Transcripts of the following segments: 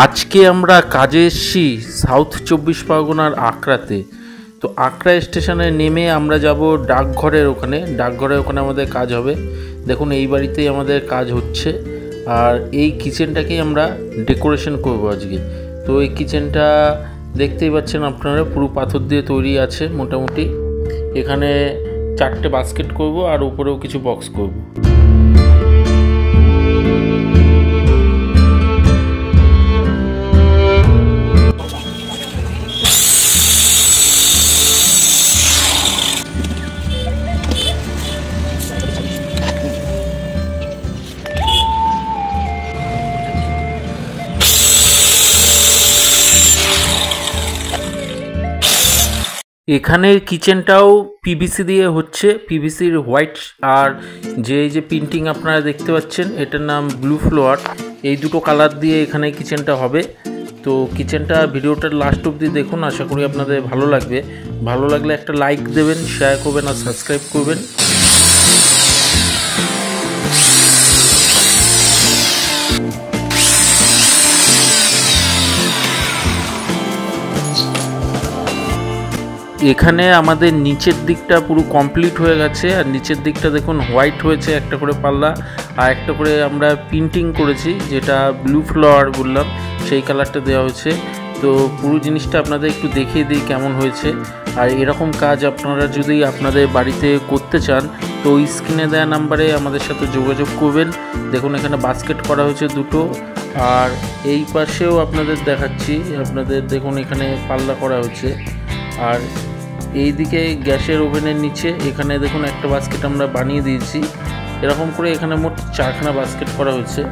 আজকে আমরা কাজে এসেছি সাউথ 24 পরগনার আকরাতে। তো আকরা স্টেশনে নেমে আমরা যাব ডাকঘরের ওখানে আমাদের কাজ হবে। দেখুন এই বাড়িতেই আমাদের কাজ হচ্ছে, আর এই কিচেনটাকেই আমরা ডেকোরেশন করব আজকে। তো এই কিচেনটা দেখতেই পাচ্ছেন আপনারা, পুরো পাথর দিয়ে তৈরি আছে মোটামুটি। এখানে 4টে বাস্কেট করব আর উপরেও কিছু বক্স করব। এখানের কিচেনটাও পিভিসি দিয়ে হচ্ছে, পিভিসির হোয়াইট আর যে প্রিন্টিং আপনারা দেখতে পাচ্ছেন এটার নাম ব্লু ফ্লোয়ার, এই দুটো কালার দিয়ে এখানে কিচেনটা হবে। তো কিচেনটা ভিডিওটার লাস্ট অবধি দেখুন, আশা করি আপনাদের ভালো লাগবে। ভালো লাগলে একটা লাইক দেবেন, শেয়ার করবেন আর সাবস্ক্রাইব করবেন। এখানে আমাদের নিচের দিকটা পুরো কমপ্লিট হয়ে গেছে, আর নিচের দিকটা দেখুন হোয়াইট হয়েছে একটা করে পাল্লা, আর একটা করে আমরা প্রিন্টিং করেছি যেটা ব্লু ফ্লাওয়ার বললাম, সেই কালারটা দেওয়া হয়েছে। তো পুরো জিনিসটা আপনাদের একটু দেখিয়ে দিই কেমন হয়েছে। আর এরকম কাজ আপনারা যদি আপনাদের বাড়িতে করতে চান তো স্ক্রিনে দেওয়া নাম্বারে আমাদের সাথে যোগাযোগ করবেন। দেখুন এখানে বাস্কেট করা হয়েছে দুটো, আর এই পাশেও আপনাদের দেখাচ্ছি, আপনাদের দেখুন এখানে পাল্লা করা হয়েছে। আর এই দিকে গ্যাসের ওভেনের নিচে এখানে দেখুন একটা বাস্কেট আমরা বানিয়ে দিয়েছি। এরকম করে এখানে মোট 4খানা বাস্কেট করা হয়েছে।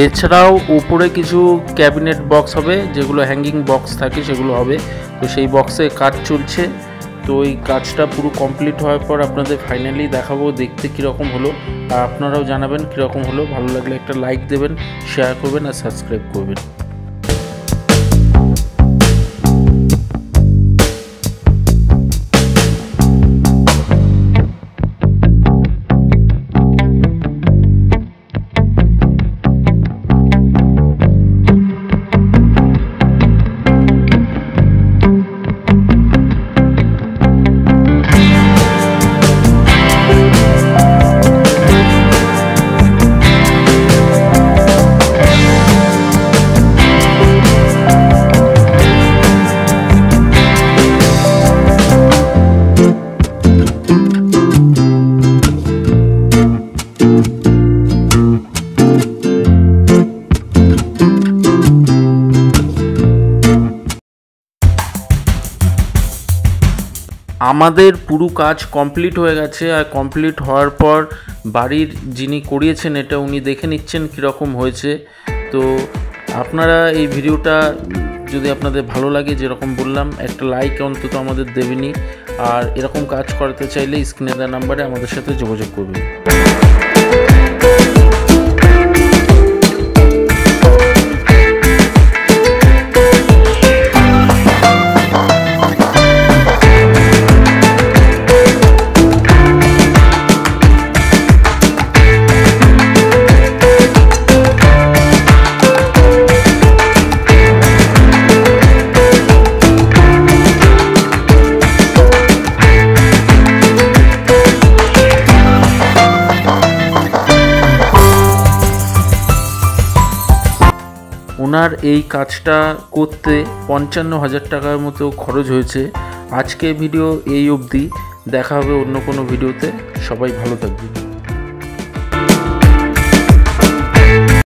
এছাড়াও উপরে কিছু ক্যাবিনেট বক্স হবে, যেগুলো হ্যাঙ্গিং বক্স থাকে সেগুলো হবে। তো সেই বক্সে কাজ চলছে। তো এই কাজটা পুরো কমপ্লিট হওয়ার পর আপনাদের ফাইনালি দেখাবো দেখতে কীরকম হলো, আর আপনারাও জানাবেন কীরকম হলো। ভালো লাগলে একটা লাইক দেবেন, শেয়ার করবেন আর সাবস্ক্রাইব করবেন। আমাদের পুরো কাজ কমপ্লিট হয়ে গেছে, আর কমপ্লিট হওয়ার পর বাড়ির যিনি করিয়েছেন এটা উনি দেখে নিচ্ছেন কীরকম হয়েছে। তো আপনারা এই ভিডিওটা যদি আপনাদের ভালো লাগে, যেরকম বললাম, একটা লাইক অন্তত আমাদের দেবেনই। আর এরকম কাজ করতে চাইলে স্ক্রিনে দেওয়া নাম্বারে আমাদের সাথে যোগাযোগ করবেন। ওনার এই কাজটা করতে 55,000 টাকার মতো খরচ হয়েছে। আজকে ভিডিও এই অবধি, দেখা হবে অন্য কোনো ভিডিওতে। সবাই ভালো থাকবেন।